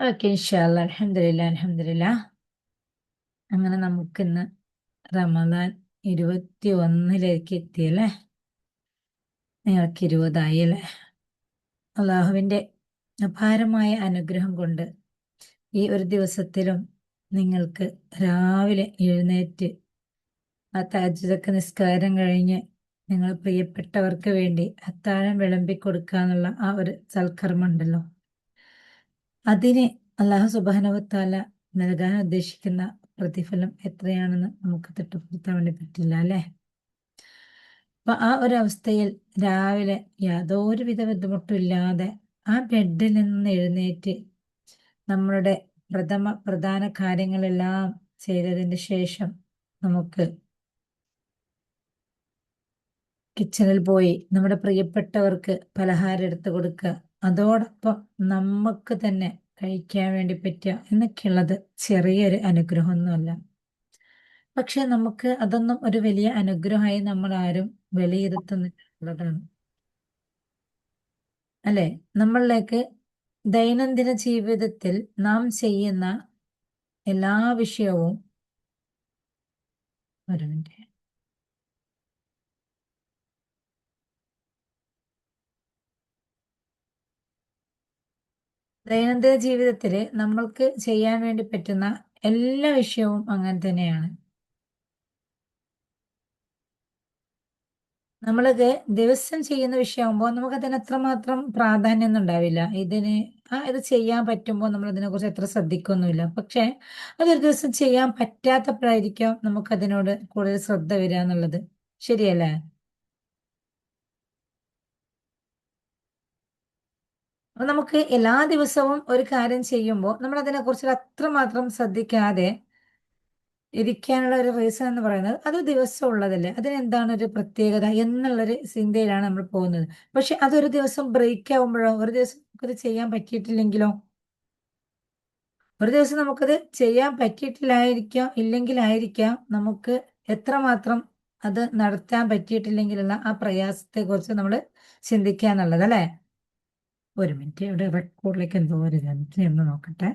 Okay, ഇൻഷാല്ലാ. അൽഹംദുലില്ലാ, അൽഹംദുലില്ലാ. അങ്ങനെ നമുക്കിന്ന് റമദാൻ 21-ലേക്ക് എത്തിയല്ലേ? നിങ്ങൾക്ക് 20 അല്ലേ? അള്ളാഹുവിന്റെ അപാരമായ അനുഗ്രഹം കൊണ്ട് ഈ ഒരു ദിവസത്തിലും നിങ്ങൾക്ക് രാവിലെ എഴുന്നേറ്റ് ആ തഹജ്ജുദൊക്കെ നിസ്കാരം കഴിഞ്ഞ് നിങ്ങൾ പ്രിയപ്പെട്ടവർക്ക് വേണ്ടി അത്താഴം വിളമ്പി കൊടുക്കുക എന്നുള്ള ആ ഒരു സൽക്കർമ്മം ഉണ്ടല്ലോ, അതിന് അള്ളാഹു സുബ്ഹാനഹു വ തആല നൽകാൻ ഉദ്ദേശിക്കുന്ന പ്രതിഫലം എത്രയാണെന്ന് നമുക്ക് തിട്ടപ്പെടുത്താൻ വേണ്ടി പറ്റില്ല അല്ലേ? അപ്പൊ ആ ഒരു അവസ്ഥയിൽ രാവിലെ യാതൊരുവിധ ബുദ്ധിമുട്ടും ഇല്ലാതെ ആ ബെഡിൽ നിന്ന് എഴുന്നേറ്റ് നമ്മളുടെ പ്രധാന കാര്യങ്ങളെല്ലാം ചെയ്തതിന് ശേഷം നമുക്ക് കിച്ചണിൽ പോയി നമ്മുടെ പ്രിയപ്പെട്ടവർക്ക് പലഹാരം എടുത്തു കൊടുക്കുക, അതോടൊപ്പം നമുക്ക് തന്നെ കഴിക്കാൻ വേണ്ടി പറ്റുക എന്നൊക്കെയുള്ളത് ചെറിയൊരു അനുഗ്രഹമൊന്നുമല്ല. പക്ഷെ നമുക്ക് അതൊന്നും ഒരു വലിയ അനുഗ്രഹമായി നമ്മൾ ആരും വിലയിരുത്തുന്നില്ലതാണ് അല്ലെ? നമ്മളിലേക്ക് ദൈനംദിന ജീവിതത്തിൽ നാം ചെയ്യുന്ന എല്ലാ വിഷയവും ഒരു മിനിറ്റ് ദൈനംദിന ജീവിതത്തിൽ നമ്മൾക്ക് ചെയ്യാൻ വേണ്ടി പറ്റുന്ന എല്ലാ വിഷയവും അങ്ങനെ തന്നെയാണ്. നമ്മളത് ദിവസം ചെയ്യുന്ന വിഷയമാകുമ്പോൾ നമുക്ക് അതിന് അത്രമാത്രം പ്രാധാന്യമൊന്നും ഉണ്ടാവില്ല. ഇത് ചെയ്യാൻ പറ്റുമ്പോൾ നമ്മൾ അതിനെക്കുറിച്ച് അത്ര ശ്രദ്ധിക്കൊന്നുമില്ല. പക്ഷെ അതൊരു ദിവസം ചെയ്യാൻ പറ്റാത്തപ്പോഴായിരിക്കും നമുക്ക് അതിനോട് കൂടുതൽ ശ്രദ്ധ വരിക എന്നുള്ളത്. ശരിയല്ലേ? അപ്പൊ നമുക്ക് എല്ലാ ദിവസവും ഒരു കാര്യം ചെയ്യുമ്പോൾ നമ്മൾ അതിനെക്കുറിച്ച് അത്രമാത്രം ശ്രദ്ധിക്കാതെ ഇരിക്കാനുള്ള ഒരു റീസൺ എന്ന് പറയുന്നത് അത് ദിവസം ഉള്ളതല്ലേ, അതിനെന്താണ് ഒരു പ്രത്യേകത എന്നുള്ളൊരു ചിന്തയിലാണ് നമ്മൾ പോകുന്നത്. പക്ഷെ അതൊരു ദിവസം ബ്രേക്ക് ആവുമ്പോഴോ, ഒരു ദിവസം നമുക്കത് ചെയ്യാൻ പറ്റിയിട്ടില്ലെങ്കിലോ, ഒരു ദിവസം നമുക്കത് ചെയ്യാൻ പറ്റിയിട്ടില്ലായിരിക്കാം, ഇല്ലെങ്കിലായിരിക്കാം നമുക്ക് എത്രമാത്രം അത് നടത്താൻ പറ്റിയിട്ടില്ലെങ്കിലുള്ള ആ പ്രയാസത്തെ കുറിച്ച് നമ്മൾ ചിന്തിക്കുക എന്നുള്ളത് അല്ലേ? ഒരു മിനിറ്റ്, ഇവിടെ റെക്കോർഡിലേക്ക് എന്തോ ഒരു എന്ന് നോക്കട്ടെ.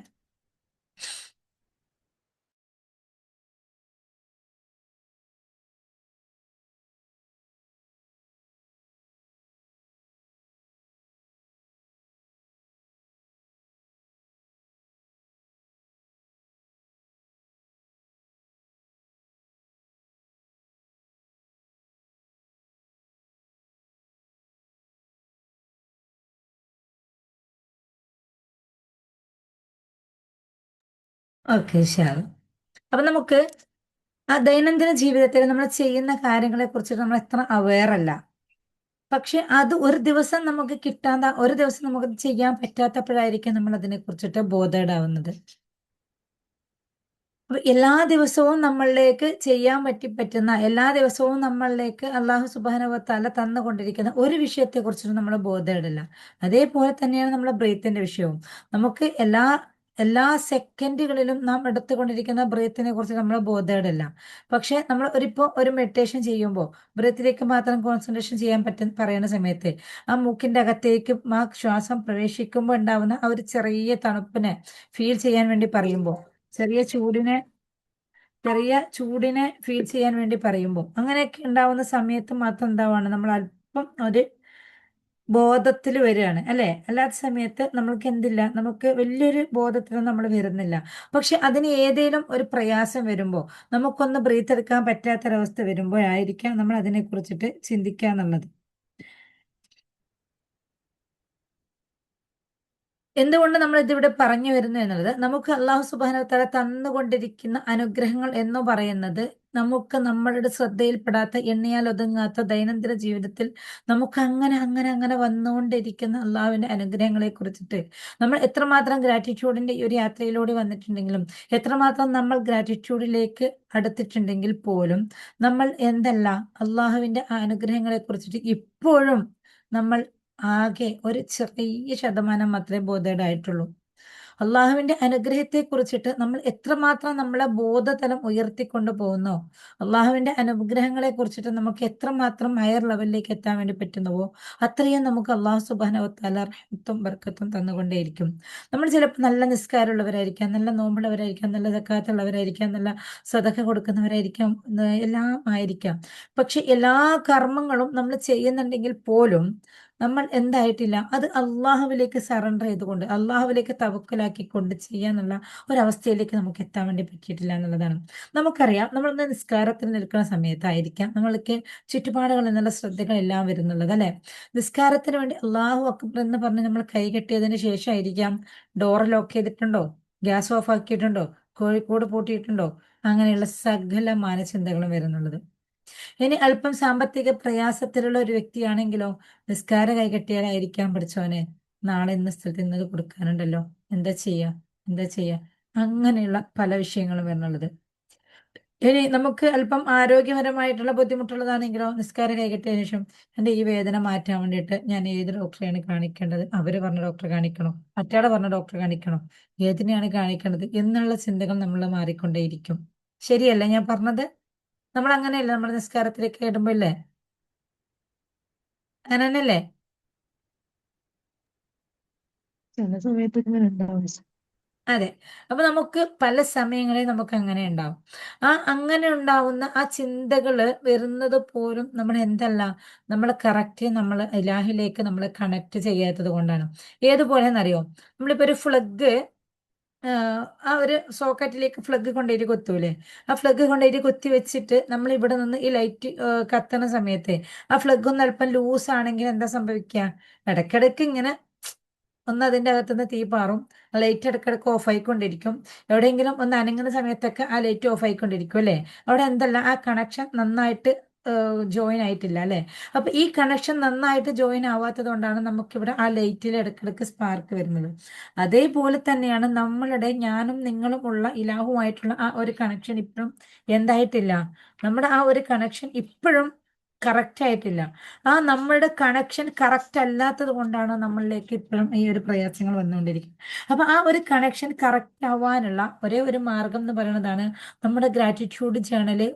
ഓക്കെ, ശരി. അപ്പൊ നമുക്ക് ആ ദൈനംദിന ജീവിതത്തിൽ നമ്മൾ ചെയ്യുന്ന കാര്യങ്ങളെ കുറിച്ച് നമ്മൾ എത്ര അവെയർ അല്ല. പക്ഷെ അത് ഒരു ദിവസം നമുക്ക് കിട്ടാത്ത, ഒരു ദിവസം നമുക്ക് ചെയ്യാൻ പറ്റാത്തപ്പോഴായിരിക്കും നമ്മൾ അതിനെ കുറിച്ചിട്ട് ബോധേഡാവുന്നത്. അപ്പൊ എല്ലാ ദിവസവും നമ്മളിലേക്ക് ചെയ്യാൻ പറ്റുന്ന, എല്ലാ ദിവസവും നമ്മളിലേക്ക് അള്ളാഹു സുബ്ഹാനഹു വ തആല തന്നുകൊണ്ടിരിക്കുന്ന ഒരു വിഷയത്തെ കുറിച്ചിട്ട് നമ്മൾ ബോധേഡില്ല. അതേപോലെ തന്നെയാണ് നമ്മുടെ ബ്രീത്തിന്റെ വിഷയവും. നമുക്ക് എല്ലാ സെക്കൻഡുകളിലും നാം എടുത്തുകൊണ്ടിരിക്കുന്ന ബ്രീത്തിനെ കുറിച്ച് നമ്മൾ ബോധേഡല്ല. പക്ഷെ നമ്മൾ ഒരു മെഡിറ്റേഷൻ ചെയ്യുമ്പോൾ ബ്രീത്തിലേക്ക് മാത്രം കോൺസെൻട്രേഷൻ ചെയ്യാൻ പറയുന്ന സമയത്ത് ആ മൂക്കിന്റെ അകത്തേക്ക് ആ ശ്വാസം പ്രവേശിക്കുമ്പോൾ ഉണ്ടാവുന്ന ആ ഒരു ചെറിയ തണുപ്പിനെ ഫീൽ ചെയ്യാൻ വേണ്ടി പറയുമ്പോൾ, ചെറിയ ചൂടിനെ ചെറിയ ചൂടിനെ ഫീൽ ചെയ്യാൻ വേണ്ടി പറയുമ്പോൾ, അങ്ങനെയൊക്കെ ഉണ്ടാവുന്ന സമയത്ത് മാത്രം എന്താവാണ് നമ്മൾ അല്പം ഒരു ബോധത്തിൽ വരികയാണ് അല്ലെ? അല്ലാത്ത സമയത്ത് നമ്മൾക്ക് എന്തില്ല, നമുക്ക് വലിയൊരു ബോധത്തിലൊന്നും നമ്മൾ വരുന്നില്ല. പക്ഷെ അതിന് ഏതെങ്കിലും ഒരു പ്രയാസം വരുമ്പോൾ, നമുക്കൊന്ന് ബ്രീത്ത് എടുക്കാൻ പറ്റാത്തൊരവസ്ഥ വരുമ്പോഴായിരിക്കാം നമ്മൾ അതിനെ കുറിച്ചിട്ട് ചിന്തിക്കുക എന്നുള്ളത്. എന്തുകൊണ്ട് നമ്മൾ ഇതിവിടെ പറഞ്ഞു വരുന്നു എന്നുള്ളത്, നമുക്ക് അള്ളാഹു സുബ്ഹാനഹു വ തആല തന്നുകൊണ്ടിരിക്കുന്ന അനുഗ്രഹങ്ങൾ എന്ന് പറയുന്നത് നമുക്ക് നമ്മളുടെ ശ്രദ്ധയിൽപ്പെടാത്ത, എണ്ണിയാൽ ഒതുങ്ങാത്ത ദൈനംദിന ജീവിതത്തിൽ നമുക്ക് അങ്ങനെ അങ്ങനെ അങ്ങനെ വന്നുകൊണ്ടിരിക്കുന്ന അള്ളാഹുവിന്റെ അനുഗ്രഹങ്ങളെ കുറിച്ചിട്ട് നമ്മൾ എത്രമാത്രം ഗ്രാറ്റിറ്റ്യൂഡിന്റെ ഈ ഒരു യാത്രയിലൂടെ വന്നിട്ടുണ്ടെങ്കിലും, എത്രമാത്രം നമ്മൾ ഗ്രാറ്റിറ്റ്യൂഡിലേക്ക് അടുത്തിട്ടുണ്ടെങ്കിൽ പോലും നമ്മൾ എന്തല്ല, അള്ളാഹുവിന്റെ ആ അനുഗ്രഹങ്ങളെ കുറിച്ചിട്ട് ഇപ്പോഴും നമ്മൾ ആകെ ഒരു ചെറിയ ശതമാനം മാത്രമേ ബോധേഡ് ആയിട്ടുള്ളൂ. അള്ളാഹുവിന്റെ അനുഗ്രഹത്തെ കുറിച്ചിട്ട് നമ്മൾ എത്രമാത്രം നമ്മളെ ബോധതലം ഉയർത്തിക്കൊണ്ട് പോകുന്നോ, അള്ളാഹുവിന്റെ അനുഗ്രഹങ്ങളെ കുറിച്ചിട്ട് നമുക്ക് എത്രമാത്രം ഹയർ ലെവലിലേക്ക് എത്താൻ വേണ്ടി പറ്റുന്നുവോ, അത്രയും നമുക്ക് അള്ളാഹു സുബ്ഹാനഹു വ തആല റഹ്മത്തും ബർക്കത്തും തന്നുകൊണ്ടേയിരിക്കും. നമ്മൾ ചിലപ്പോൾ നല്ല നിസ്കാരമുള്ളവരായിരിക്കാം, നല്ല നോമ്പുള്ളവരായിരിക്കാം, നല്ല സക്കാത്തുള്ളവരായിരിക്കാം, നല്ല സദഖ കൊടുക്കുന്നവരായിരിക്കാം, എല്ലാം ആയിരിക്കാം. പക്ഷെ എല്ലാ കർമ്മങ്ങളും നമ്മൾ ചെയ്യുന്നുണ്ടെങ്കിൽ പോലും നമ്മൾ എന്തായിട്ടില്ല, അത് അള്ളാഹുവിലേക്ക് സറണ്ടർ ചെയ്തുകൊണ്ട് അള്ളാഹുവിലേക്ക് തവക്കലാക്കിക്കൊണ്ട് ചെയ്യാന്നുള്ള ഒരവസ്ഥയിലേക്ക് നമുക്ക് എത്താൻ വേണ്ടി പറ്റിയിട്ടില്ല എന്നുള്ളതാണ്. നമുക്കറിയാം, നമ്മളൊന്ന് നിസ്കാരത്തിൽ നിൽക്കുന്ന സമയത്തായിരിക്കാം നമ്മൾക്ക് ചുറ്റുപാടുകൾ എന്നുള്ള ശ്രദ്ധകളെല്ലാം വരുന്നുള്ളത്, അല്ലെ? നിസ്കാരത്തിന് വേണ്ടി അള്ളാഹു അക്ബർ എന്ന് പറഞ്ഞ് നമ്മൾ കൈ കെട്ടിയതിന് ശേഷമായിരിക്കാം ഡോർ ലോക്ക് ചെയ്തിട്ടുണ്ടോ, ഗ്യാസ് ഓഫ് ആക്കിയിട്ടുണ്ടോ, കോഴിക്കോട് പൂട്ടിയിട്ടുണ്ടോ, അങ്ങനെയുള്ള സകല മാനചിന്തകളും വരുന്നുള്ളത്. ഇനി അല്പം സാമ്പത്തിക പ്രയാസത്തിലുള്ള ഒരു വ്യക്തിയാണെങ്കിലോ, നിസ്കാര കൈകെട്ടിയാലായിരിക്കാം പഠിച്ചോനെ നാളെ ഇന്ന സ്ഥലത്ത് ഇന്നത് കൊടുക്കാനുണ്ടല്ലോ, എന്താ ചെയ്യാ, എന്താ ചെയ്യാ, അങ്ങനെയുള്ള പല വിഷയങ്ങളും വരുന്നുള്ളത്. ഇനി നമുക്ക് അല്പം ആരോഗ്യപരമായിട്ടുള്ള ബുദ്ധിമുട്ടുള്ളതാണെങ്കിലോ, നിസ്കാരം കൈകെട്ടിയതിനു ശേഷം എന്റെ ഈ വേദന മാറ്റാൻ വേണ്ടിയിട്ട് ഞാൻ ഏത് ഡോക്ടറെയാണ് കാണിക്കേണ്ടത്, അവര് പറഞ്ഞ ഡോക്ടറെ കാണിക്കണോ, മറ്റാളെ പറഞ്ഞ ഡോക്ടറെ കാണിക്കണോ, ഏതിനെയാണ് കാണിക്കേണ്ടത് എന്നുള്ള ചിന്തകൾ നമ്മൾ മാറിക്കൊണ്ടേയിരിക്കും. ശരിയല്ല ഞാൻ പറഞ്ഞത്? നമ്മൾ അങ്ങനെയല്ല, നമ്മൾ നിസ്കാരത്തിലേക്ക് ഇടുമ്പോ ഇല്ലേ, അങ്ങനെ തന്നെയല്ലേ? ചില സമയത്ത് ഇങ്ങനെ ഉണ്ടാവും. അതെ. അപ്പൊ നമുക്ക് പല സമയങ്ങളിൽ നമുക്ക് അങ്ങനെ ഉണ്ടാവും. അങ്ങനെ ഉണ്ടാവുന്ന ആ ചിന്തകള് വരുന്നത് പോലും നമ്മൾ എന്തല്ല, നമ്മൾ കറക്റ്റ് നമ്മൾ ഇലാഹിലേക്ക് നമ്മൾ കണക്ട് ചെയ്യാത്തത് കൊണ്ടാണ്. ഏതുപോലെന്നറിയോ, നമ്മളിപ്പോ ഒരു ഫ്ലഗ് ആ ഒരു സോക്കറ്റിലേക്ക് ഫ്ലഗ് കൊണ്ടുപോയിട്ട് കുത്തൂലേ, ആ ഫ്ലഗ് കൊണ്ടുപോയിട്ട് കുത്തി വെച്ചിട്ട് നമ്മൾ ഇവിടെ നിന്ന് ഈ ലൈറ്റ് കത്തണ സമയത്ത് ആ ഫ്ലഗ് ഒന്ന് അല്പം ലൂസ് ആണെങ്കിൽ എന്താ സംഭവിക്കുക, ഇടയ്ക്കിടയ്ക്ക് ഇങ്ങനെ ഒന്ന് അതിന്റെ അകത്തുനിന്ന് തീ പാറും, ലൈറ്റ് ഇടയ്ക്കിടയ്ക്ക് ഓഫ് ആയിക്കൊണ്ടിരിക്കും, എവിടെയെങ്കിലും ഒന്ന് അനങ്ങുന്ന സമയത്തൊക്കെ ആ ലൈറ്റ് ഓഫ് ആയിക്കൊണ്ടിരിക്കും, അല്ലേ? അവിടെ എന്തല്ല, ആ കണക്ഷൻ നന്നായിട്ട് ജോയിൻ ആയിട്ടില്ല, അല്ലെ? അപ്പൊ ഈ കണക്ഷൻ നന്നായിട്ട് ജോയിൻ ആവാത്തത് കൊണ്ടാണ് നമുക്കിവിടെ ആ ലൈറ്റിൽ ഇടയ്ക്കിടയ്ക്ക് സ്പാർക്ക് വരുന്നത്. അതേപോലെ തന്നെയാണ് നമ്മളുടെ ഞാനും നിങ്ങളും ഉള്ള ഇലാഹുമായിട്ടുള്ള ആ ഒരു കണക്ഷൻ ഇപ്പോഴും എന്തായിട്ടില്ല, നമ്മുടെ ആ ഒരു കണക്ഷൻ ഇപ്പോഴും കറക്റ്റ് ആയിട്ടില്ല. നമ്മളുടെ കണക്ഷൻ കറക്റ്റ് അല്ലാത്തത് കൊണ്ടാണ് നമ്മളിലേക്ക് ഇപ്പോഴും ഈ ഒരു പ്രയാസങ്ങൾ വന്നുകൊണ്ടിരിക്കുന്നത്. അപ്പൊ ആ ഒരു കണക്ഷൻ കറക്റ്റ് ആവാനുള്ള ഒരേ ഒരു മാർഗം എന്ന് പറയുന്നതാണ് നമ്മുടെ ഗ്രാറ്റിറ്റ്യൂഡ് ജേണല്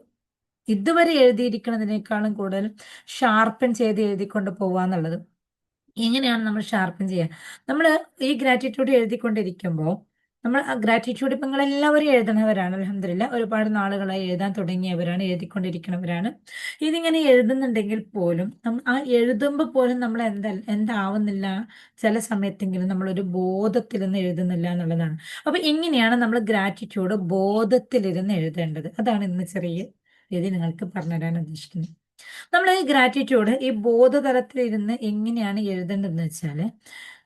ഇതുവരെ എഴുതിയിരിക്കുന്നതിനേക്കാളും കൂടുതൽ ഷാർപ്പൻ ചെയ്ത് എഴുതിക്കൊണ്ട് പോവാന്നുള്ളത്. എങ്ങനെയാണ് നമ്മൾ ഷാർപ്പൻ ചെയ്യുക? നമ്മൾ ഈ ഗ്രാറ്റിറ്റ്യൂഡ് എഴുതിക്കൊണ്ടിരിക്കുമ്പോൾ നമ്മൾ ആ ഗ്രാറ്റിറ്റ്യൂഡ് ഇപ്പം നിങ്ങളെല്ലാവരും എഴുതുന്നവരാണ്, അൽഹംദുലില്ലാ, ഒരുപാട് നാളുകളായി എഴുതാൻ തുടങ്ങിയവരാണ്, എഴുതിക്കൊണ്ടിരിക്കുന്നവരാണ്. ഇതിങ്ങനെ എഴുതുന്നുണ്ടെങ്കിൽ പോലും ആ എഴുതുമ്പോൾ പോലും നമ്മൾ എന്താവുന്നില്ല, ചില സമയത്തെങ്കിലും നമ്മളൊരു ബോധത്തിലിരുന്ന് എഴുതുന്നില്ല എന്നുള്ളതാണ്. അപ്പൊ എങ്ങനെയാണ് നമ്മൾ ഗ്രാറ്റിറ്റ്യൂഡ് ബോധത്തിലിരുന്ന് എഴുതേണ്ടത്, അതാണ് ഇന്ന് ചെറിയ രീതി നിങ്ങൾക്ക് പറഞ്ഞുതരാൻ ഉദ്ദേശിക്കുന്നത്. നമ്മൾ ഈ ഗ്രാറ്റിറ്റ്യൂഡ് ഈ ബോധതലത്തിൽ ഇരുന്ന് എങ്ങനെയാണ് എഴുതേണ്ടതെന്ന് വെച്ചാല്,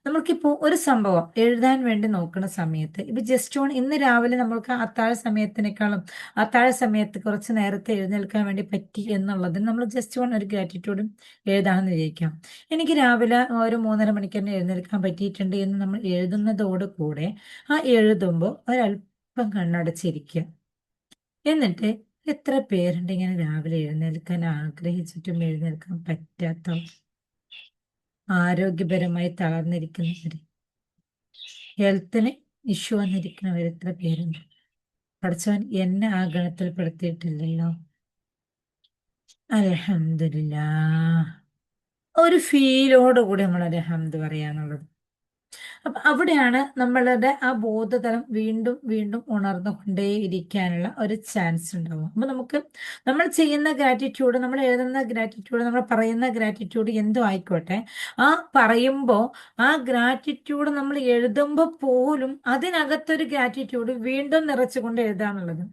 നമ്മൾക്കിപ്പോ ഒരു സംഭവം എഴുതാൻ വേണ്ടി നോക്കുന്ന സമയത്ത് ഇപ്പൊ ജസ്റ്റ് ഓൺ ഇന്ന് രാവിലെ നമ്മൾക്ക് അത്താഴ സമയത്തിനേക്കാളും അത്താഴ സമയത്ത് കുറച്ച് നേരത്തെ എഴുന്നേൽക്കാൻ വേണ്ടി പറ്റി എന്നുള്ളത് നമ്മൾ ജസ്റ്റ് ഓൺ ഒരു ഗ്രാറ്റിറ്റ്യൂഡും എഴുതാണെന്ന് വിചാരിക്കാം. എനിക്ക് രാവിലെ ഒരു 3:30 മണിക്ക് തന്നെ എഴുന്നേൽക്കാൻ പറ്റിയിട്ടുണ്ട് എന്ന് നമ്മൾ എഴുതുന്നതോട് കൂടെ ആ എഴുതുമ്പോൾ ഒരല്പം കണ്ണടച്ചിരിക്കുക. എന്നിട്ട് എത്ര പേരുണ്ട് ഇങ്ങനെ രാവിലെ എഴുന്നേൽക്കാൻ ആഗ്രഹിച്ചിട്ടും എഴുന്നേൽക്കാൻ പറ്റാത്ത, ആരോഗ്യപരമായി തളർന്നിരിക്കുന്നവര്, ഹെൽത്തിന് ഇഷ്യൂ വന്നിരിക്കുന്നവർ എത്ര പേരുണ്ട്? പഠിച്ചവൻ എന്നെ ആ ഗണത്തിൽ പെടുത്തിയിട്ടില്ലല്ലോ. അൽഹംദുലില്ലാ. ഒരു ഫീലോട് കൂടി നമ്മൾ അൽഹംദ് പറയാന്നുള്ളത്. അപ്പൊ അവിടെയാണ് നമ്മളുടെ ആ ബോധതലം വീണ്ടും വീണ്ടും ഉണർന്നുകൊണ്ടേയിരിക്കാനുള്ള ഒരു ചാൻസ് ഉണ്ടാവും. അപ്പൊ നമ്മൾ ചെയ്യുന്ന ഗ്രാറ്റിറ്റ്യൂഡ്, നമ്മൾ എഴുതുന്ന ഗ്രാറ്റിറ്റ്യൂഡ്, നമ്മൾ പറയുന്ന ഗ്രാറ്റിറ്റ്യൂഡ് എന്തോ ആയിക്കോട്ടെ, ആ പറയുമ്പോൾ ആ ഗ്രാറ്റിറ്റ്യൂഡ് നമ്മൾ എഴുതുമ്പോൾ പോലും അതിനകത്തൊരു ഗ്രാറ്റിറ്റ്യൂഡ് വീണ്ടും നിറച്ചുകൊണ്ട് എഴുതാന്നുള്ളത്.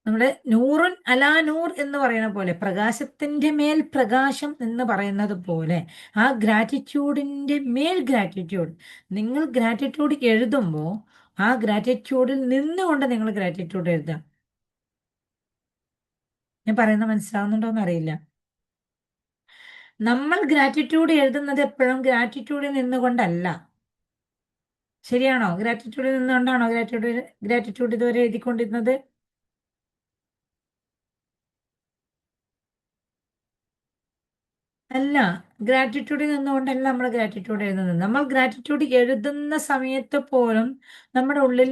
നമ്മുടെ നൂറുൻ അലാ നൂർ എന്ന് പറയുന്ന പോലെ, പ്രകാശത്തിന്റെ മേൽ പ്രകാശം എന്ന് പറയുന്നത് പോലെ, ആ ഗ്രാറ്റിറ്റ്യൂഡിന്റെ മേൽ ഗ്രാറ്റിറ്റ്യൂഡ്. നിങ്ങൾ ഗ്രാറ്റിറ്റ്യൂഡ് എഴുതുമ്പോൾ ആ ഗ്രാറ്റിറ്റ്യൂഡിൽ നിന്നുകൊണ്ട് നിങ്ങൾ ഗ്രാറ്റിറ്റ്യൂഡ് എഴുതാം. ഞാൻ പറയുന്നത് മനസ്സിലാവുന്നുണ്ടോ എന്ന് അറിയില്ല. നമ്മൾ ഗ്രാറ്റിറ്റ്യൂഡ് എഴുതുന്നത് എപ്പോഴും ഗ്രാറ്റിറ്റ്യൂഡിൽ നിന്നുകൊണ്ടല്ല. ശരിയാണോ? ഗ്രാറ്റിറ്റ്യൂഡിൽ നിന്നുകൊണ്ടാണോ ഗ്രാറ്റിറ്റ്യൂഡ് ഇതുവരെ എഴുതിക്കൊണ്ടിരുന്നത്? അല്ല. ഗ്രാറ്റിറ്റ്യൂഡിൽ നിന്നുകൊണ്ടല്ല നമ്മൾ ഗ്രാറ്റിറ്റ്യൂഡ് എഴുതുന്നത്. നമ്മൾ ഗ്രാറ്റിറ്റ്യൂഡ് എഴുതുന്ന സമയത്ത് പോലും നമ്മുടെ ഉള്ളിൽ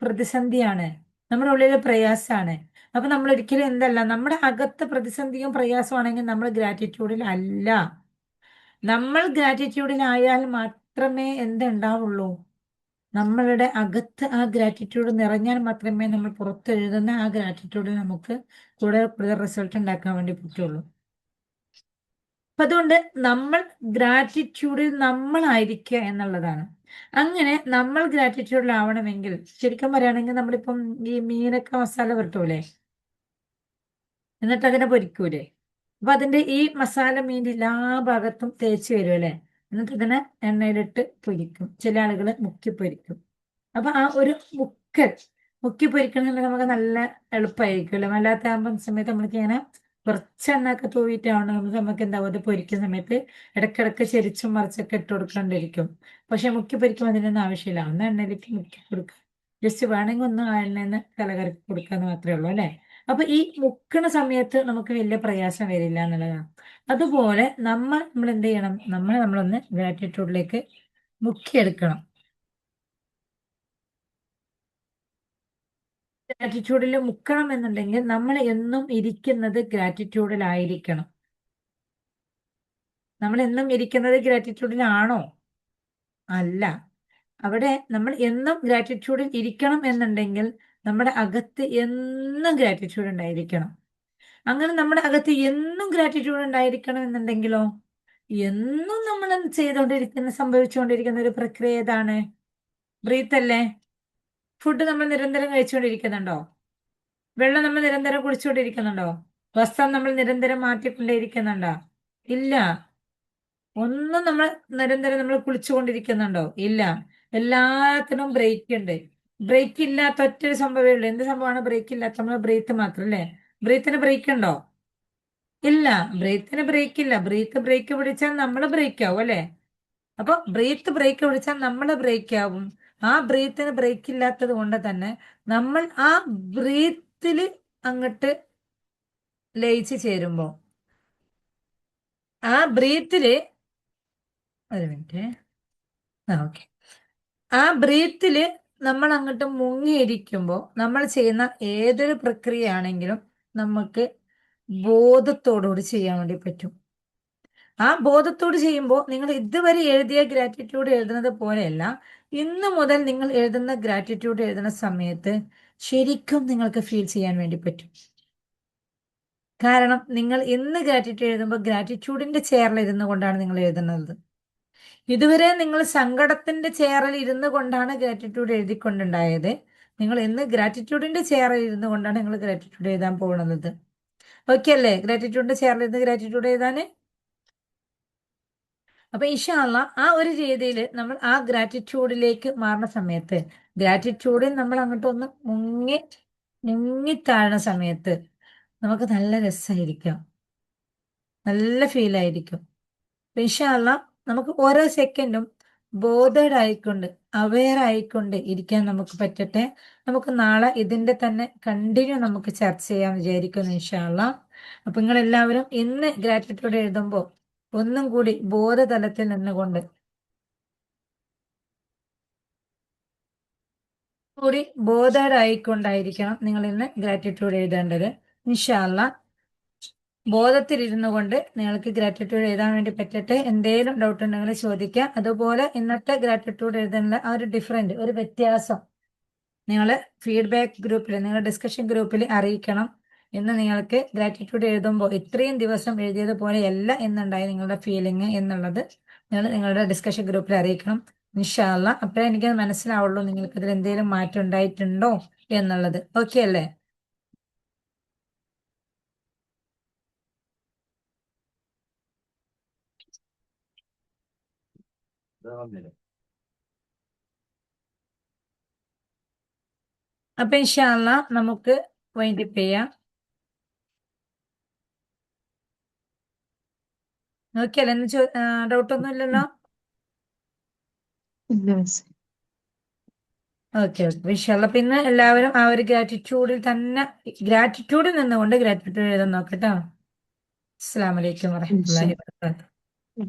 പ്രതിസന്ധിയാണ്, നമ്മുടെ ഉള്ളിൽ പ്രയാസമാണ്. അപ്പൊ നമ്മൾ ഒരിക്കലും എന്തല്ല, നമ്മുടെ അകത്ത് പ്രതിസന്ധിയും പ്രയാസമാണെങ്കിൽ നമ്മൾ ഗ്രാറ്റിറ്റ്യൂഡിൽ അല്ല. നമ്മൾ ഗ്രാറ്റിറ്റ്യൂഡിലായാൽ മാത്രമേ എന്തുണ്ടാവുള്ളൂ, നമ്മളുടെ അകത്ത് ആ ഗ്രാറ്റിറ്റ്യൂഡ് നിറഞ്ഞാൽ മാത്രമേ നമ്മൾ പുറത്തെഴുതുന്ന ആ ഗ്രാറ്റിറ്റ്യൂഡിൽ നമുക്ക് കൂടുതൽ റിസൾട്ട് ഉണ്ടാക്കാൻ വേണ്ടി പറ്റുള്ളൂ. അപ്പൊ അതുകൊണ്ട് നമ്മൾ ഗ്രാറ്റിറ്റ്യൂഡിൽ നമ്മളായിരിക്കുക എന്നുള്ളതാണ്. അങ്ങനെ നമ്മൾ ഗ്രാറ്റിറ്റ്യൂഡിലാവണമെങ്കിൽ ശരിക്കും പറയുകയാണെങ്കിൽ നമ്മളിപ്പം ഈ മീനൊക്കെ മസാല പുരട്ടൂലേ, എന്നിട്ട് അതിനെ പൊരിക്കൂലേ, അപ്പൊ അതിന്റെ ഈ മസാല മീൻ്റെ എല്ലാ ഭാഗത്തും തേച്ച് വരുമല്ലേ, എന്നിട്ട് ഇതിനെ എണ്ണയിലിട്ട് പൊരിക്കും. ചില ആളുകൾ മുക്കി പൊരിക്കും. അപ്പൊ ആ ഒരു മുക്കൽ മുക്കി പൊരിക്കണമെന്നുണ്ടെങ്കിൽ നമുക്ക് നല്ല എളുപ്പമായിരിക്കുമല്ലോ. അല്ലാത്ത ആകുമ്പോൾ സമയത്ത് നമ്മൾക്ക് ഇങ്ങനെ കുറച്ച് എണ്ണയൊക്കെ തൂവിയിട്ടാണ് നമുക്ക് എന്താവും, അത് പൊരിക്കുന്ന സമയത്ത് ഇടയ്ക്കിടയ്ക്ക് ചെരിച്ചും മറിച്ചൊക്കെ ഇട്ട് കൊടുക്കേണ്ടിയിരിക്കും. പക്ഷെ മുക്കി പൊരിക്കുമ്പോൾ അതിനൊന്നും ആവശ്യമില്ല, ഒന്ന് എണ്ണയിലേക്ക് മുക്കി കൊടുക്കുക, ജസ്റ്റ് വേണമെങ്കിൽ ഒന്ന് ആ എണ്ണയിൽ കലകരക്കി കൊടുക്കാന്ന് മാത്രമേ ഉള്ളൂ അല്ലെ. അപ്പൊ ഈ മുക്കണ സമയത്ത് നമുക്ക് വലിയ പ്രയാസം വരില്ല എന്നുള്ളതാണ്. അതുപോലെ നമ്മൾ എന്ത് ചെയ്യണം, നമ്മളൊന്ന് ഗ്രാറ്റിറ്റ്യൂഡിലേക്ക് മുക്കിയെടുക്കണം. ഗ്രാറ്റിറ്റ്യൂഡിൽ മുക്കണം എന്നുണ്ടെങ്കിൽ നമ്മൾ എന്നും ഇരിക്കുന്നത് ഗ്രാറ്റിറ്റ്യൂഡിലായിരിക്കണം. നമ്മൾ എന്നും ഇരിക്കുന്നത് ഗ്രാറ്റിറ്റ്യൂഡിലാണോ? അല്ല. അവിടെ നമ്മൾ എന്നും ഗ്രാറ്റിറ്റ്യൂഡിൽ ഇരിക്കണം എന്നുണ്ടെങ്കിൽ നമ്മുടെ അകത്ത് എന്നും ഗ്രാറ്റിറ്റ്യൂഡ് ഉണ്ടായിരിക്കണം. അങ്ങനെ നമ്മുടെ അകത്ത് എന്നും ഗ്രാറ്റിറ്റ്യൂഡ് ഉണ്ടായിരിക്കണം എന്നുണ്ടെങ്കിലോ, എന്നും നമ്മൾ സംഭവിച്ചുകൊണ്ടിരിക്കുന്ന ഒരു പ്രക്രിയ ഏതാണ്? ബ്രീത്ത് അല്ലേ. ഫുഡ് നമ്മൾ നിരന്തരം കഴിച്ചുകൊണ്ടിരിക്കുന്നുണ്ടോ? വെള്ളം നമ്മൾ നിരന്തരം കുടിച്ചുകൊണ്ടിരിക്കുന്നുണ്ടോ? വസ്ത്രം നമ്മൾ നിരന്തരം മാറ്റിക്കൊണ്ടേയിരിക്കുന്നുണ്ടോ? ഇല്ല. ഒന്നും നമ്മൾ നിരന്തരം നമ്മൾ കുളിച്ചുകൊണ്ടിരിക്കുന്നുണ്ടോ? ഇല്ല. എല്ലാത്തിനും ബ്രേക്ക് ഉണ്ട്. ബ്രേക്ക് ഇല്ലാത്ത ഒറ്റൊരു സംഭവമേ ഉള്ളൂ. എന്ത് സംഭവമാണ് ബ്രേക്ക് ഇല്ലാത്ത? നമ്മൾ ബ്രീത്ത് മാത്രം അല്ലേ. ബ്രീത്തിന് ബ്രേക്ക് ഉണ്ടോ? ഇല്ല. ബ്രീത്തിന് ബ്രേക്ക് ഇല്ല. ബ്രേക്ക് പിടിച്ചാൽ നമ്മൾ ബ്രേക്ക് ആവും അല്ലെ. അപ്പൊ ബ്രീത്ത് ബ്രേക്ക് പിടിച്ചാൽ നമ്മൾ ബ്രേക്ക് ആവും. ആ ബ്രീത്തിന് ബ്രേക്ക് ഇല്ലാത്തത് കൊണ്ട് തന്നെ നമ്മൾ ആ ബ്രീത്തില് അങ്ങോട്ട് ലയിച്ച് ചേരുമ്പോ, ആ ബ്രീത്തില്, ഒരു മിനിറ്റ്, ഓക്കെ, ആ ബ്രീത്തില് നമ്മൾ അങ്ങോട്ട് മുങ്ങിയിരിക്കുമ്പോൾ നമ്മൾ ചെയ്യുന്ന ഏതൊരു പ്രക്രിയ ആണെങ്കിലും നമുക്ക് ബോധത്തോടുകൂടി ചെയ്യാൻ വേണ്ടി പറ്റും. ആ ബോധത്തോട് ചെയ്യുമ്പോൾ നിങ്ങൾ ഇതുവരെ എഴുതിയ ഗ്രാറ്റിറ്റ്യൂഡ് എഴുതുന്നത് പോലെയല്ല, ഇന്ന് മുതൽ നിങ്ങൾ എഴുതുന്ന ഗ്രാറ്റിറ്റ്യൂഡ് എഴുതുന്ന സമയത്ത് ശരിക്കും നിങ്ങൾക്ക് ഫീൽ ചെയ്യാൻ വേണ്ടി പറ്റും. കാരണം നിങ്ങൾ ഇന്ന് ഗ്രാറ്റിറ്റ്യൂഡ് എഴുതുമ്പോൾ ഗ്രാറ്റിറ്റ്യൂഡിന്റെ ചെയറിൽ ഇരുന്നു കൊണ്ടാണ് നിങ്ങൾ എഴുതുന്നത്. ഇതുവരെ നിങ്ങൾ സങ്കടത്തിന്റെ ചെയറിൽ ഇരുന്നു കൊണ്ടാണ് ഗ്രാറ്റിറ്റ്യൂഡ് എഴുതിക്കൊണ്ടുണ്ടായത്. നിങ്ങൾ ഇന്ന് ഗ്രാറ്റിറ്റ്യൂഡിന്റെ ചെയറിൽ ഇരുന്നു കൊണ്ടാണ് നിങ്ങൾ ഗ്രാറ്റിറ്റ്യൂഡ് എഴുതാൻ പോകുന്നത്. ഓക്കെ അല്ലേ? ഗ്രാറ്റിറ്റ്യൂഡിന്റെ ചെയറിൽ ഇരുന്ന് ഗ്രാറ്റിറ്റ്യൂഡ് എഴുതാന്. അപ്പൊ ഇൻഷാ അള്ളാ ആ ഒരു രീതിയിൽ നമ്മൾ ആ ഗ്രാറ്റിറ്റ്യൂഡിലേക്ക് മാറുന്ന സമയത്ത്, ഗ്രാറ്റിറ്റ്യൂഡിൽ നമ്മൾ അങ്ങോട്ട് ഒന്ന് മുങ്ങിത്താഴുന്ന സമയത്ത് നമുക്ക് നല്ല രസമായിരിക്കും, നല്ല ഫീൽ ആയിരിക്കും. ഇൻഷാ അള്ളാ നമുക്ക് ഓരോ സെക്കൻഡും ബോധേഡ് ആയിക്കൊണ്ട്, അവെയർ ആയിക്കൊണ്ട് ഇരിക്കാൻ നമുക്ക് പറ്റട്ടെ. നമുക്ക് നാളെ ഇതിന്റെ തന്നെ കണ്ടിന്യൂ നമുക്ക് ചർച്ച ചെയ്യാൻ വിചാരിക്കുന്നു ഇൻഷാ അള്ളാ. അപ്പൊ നിങ്ങൾ എല്ലാവരും ഇന്ന് ഗ്രാറ്റിറ്റ്യൂഡ് എഴുതുമ്പോൾ ഒന്നും കൂടി ബോധതലത്തിൽ നിന്നുകൊണ്ട് കൂടി ബോധേഡ് ആയിക്കൊണ്ടായിരിക്കണം നിങ്ങൾ ഇന്ന് ഗ്രാറ്റിറ്റ്യൂഡ് എഴുതേണ്ടത്. ഇൻഷാ അള്ളാ ബോധത്തിലിരുന്നു കൊണ്ട് നിങ്ങൾക്ക് ഗ്രാറ്റിറ്റ്യൂഡ് എഴുതാൻ വേണ്ടി പറ്റട്ടെ. എന്തെങ്കിലും ഡൗട്ട് ഉണ്ടെങ്കിൽ ചോദിക്കാം. അതുപോലെ ഇന്നത്തെ ഗ്രാറ്റിറ്റ്യൂഡ് എഴുതുന്ന ആ ഒരു ഒരു വ്യത്യാസം നിങ്ങൾ ഫീഡ്ബാക്ക് ഗ്രൂപ്പിൽ, നിങ്ങൾ ഡിസ്കഷൻ ഗ്രൂപ്പിൽ അറിയിക്കണം. ഇന്ന് നിങ്ങൾക്ക് ഗ്രാറ്റിറ്റ്യൂഡ് എഴുതുമ്പോൾ ഇത്രയും ദിവസം എഴുതിയതുപോലെ അല്ല എന്നുണ്ടായി നിങ്ങളുടെ ഫീലിംഗ് എന്നുള്ളത് നിങ്ങൾ നിങ്ങളുടെ ഡിസ്കഷൻ ഗ്രൂപ്പിൽ അറിയിക്കണം ഇൻഷാ അള്ളാ. അപ്പോഴേ എനിക്ക് മനസ്സിലാവുള്ളൂ നിങ്ങൾക്ക് ഇതിൽ എന്തെങ്കിലും മാറ്റം ഉണ്ടായിട്ടുണ്ടോ എന്നുള്ളത്. ഓക്കെ അല്ലേ? അപ്പൊ ഇൻഷാ അള്ളാ നമുക്ക് വൈൻഡപ്പ് ചെയ്യാം. ഓക്കെ അല്ലേ? ഡൗട്ട് ഒന്നും ഇല്ലല്ലോ? ഇല്ല മിസ്. ഓക്കെ ഓക്കെ വിഷയമുള്ള പിന്നെ എല്ലാവരും ആ ഒരു ഗ്രാറ്റിറ്റ്യൂഡിൽ തന്നെ, ഗ്രാറ്റിറ്റ്യൂഡിൽ നിന്നുകൊണ്ട് ഗ്രാറ്റിറ്റ്യൂഡ് എഴുതാൻ നോക്കട്ടോ. അസ്സലാമു അലൈക്കും ഇൻഷാ വറഹ്മത്തുള്ളാഹി വബറകാതുഹു. ഉം.